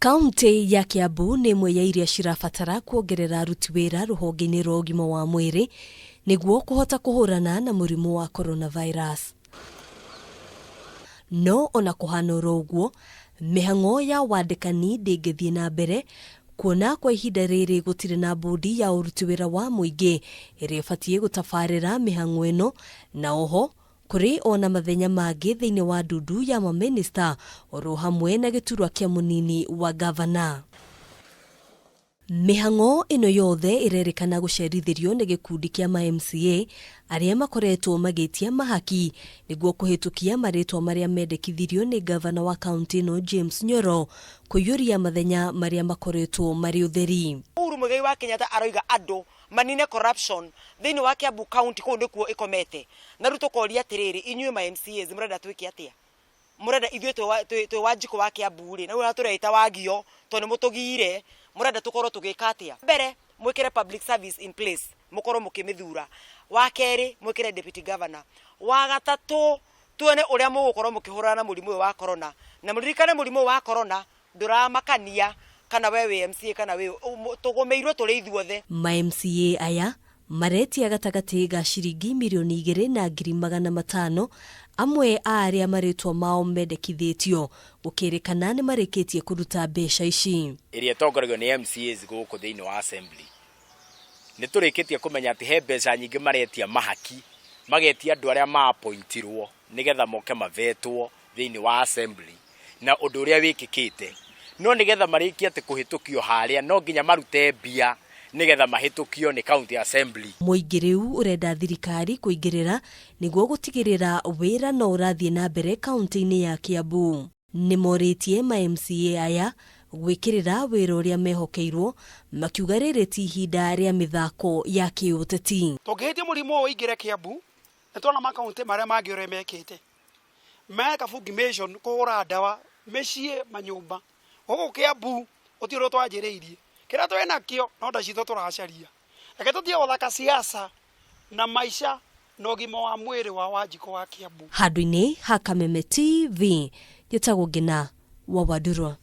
Kaunti ya Kiambu nĩ ĩmwe ya iria cirabatara kuongerera aruti wĩra rũhonge-inĩ rwa ũgima wa mwĩrĩ nĩguo kũhota kũhũrana na mũrimũ wa coronavirus. No ona kũhana ũguo, mihang'o ya wandĩkani ndĩngĩthiĩ na mbere kuona kwa ihinda rĩrĩ gũtirĩ na bodi ya ũruti wĩra wa mũingĩ ĩrĩa ĩbatiĩ gũtabarĩra mihang'o ĩno, na oho kuri ona mathenya mangĩ thĩinĩ wa ndundu ya maminista oro hamwe na gĩturwa kĩa mũnini wa gavana. Mihang'o ĩno yothe ĩrerĩkana gũcerithĩrio nĩ gĩkundi kĩa MCA arĩa makoretwo magĩtia mahaki nĩguo kũhĩtũkia marĩtwa marĩa mendekithirio nĩ gavana wa kaunti ĩno James Nyoro kũiyũria mathenya marĩa makoretwo marĩ ũtheri. Uhuru Muigai wa Kenyatta aroiga andũ manine corruption thĩinĩ wa Kiambu County kũu nĩkuo ĩkomete. Na rĩu tũkoria atĩrĩrĩ, inyuĩ ma MCAs mũrenda twĩke atĩa? Mũrenda ithuĩ twĩ Wanjikũ wa Kiambu rĩ, na ũrĩa tũreita Wagio to nĩ mũtũgiire, mũrenda tũkorwo tũgĩka atĩa? Mbere mwĩkĩre public service in place, mũkorwo mũkĩmĩthura. Wa kerĩ mwĩkĩre deputy governor. Wa gatatũ tuone ũrĩa mũgũkorwo mũkĩhũrana na mũrimũ wa corona. Na mũririkane mũrimũ wa corona ndũramakania kana we MCA kana we tũgũmĩirwo tũrĩ ithuothe. Ma MCA aya maretia gatagati ga ciringi mirioni 2,500 amwe a arĩa marĩtwa mao mendekithĩtio gũkĩrĩkana nĩ marĩkĩtie kũruta mbeca ici. Ĩrĩa tongoragio nĩ MCAs gũkũ thĩinĩ wa assembly. Nĩ tũrĩkĩtie kũmenya atĩ he mbeca nyingĩ maretia mahaki, magetia andũ arĩa ma-appointirwo nĩgetha moke mavetwo thĩinĩ wa assembly na ũndũ ũrĩa wĩkĩkĩte. No nĩgetha marĩkia atĩ kũhĩtũkio harĩa no nginya marute mbia nĩgetha mahĩtũkio nĩ county assembly. Mũingĩ rĩu ũrenda thirikari kũingĩrĩra nĩguo gũtigĩrĩra wĩra no ũrathiĩ na mbere kaunti-inĩ ya Kiambu. Nĩ morĩtie ma MCA aya gwĩkĩrĩra wĩra ũrĩa mehokeirwo, makiuga rĩrĩ ti ihinda rĩa mĩthako ya kĩũteti. Tũngĩhĩtia mũrimũ ũyũ ũingĩre Kiambu, nĩ tuona makaunti marĩa mangĩ ũrĩa mekĩte. Meka fumigation kũhũra ndawa mĩciĩ manyũmba. Gũkũ Kiambu ũtirwo twanjĩrĩirie. Kĩrĩa twĩ nakĩo no ndacitho tũracaria. Reke tũthiĩ gũthaka siasa na maisha na ũgima wa mwĩrĩ wa Wanjikũ wa Kiambu. Handũ-inĩ ha Kameme TV, njĩtagwo Ngina wa Wadurwa.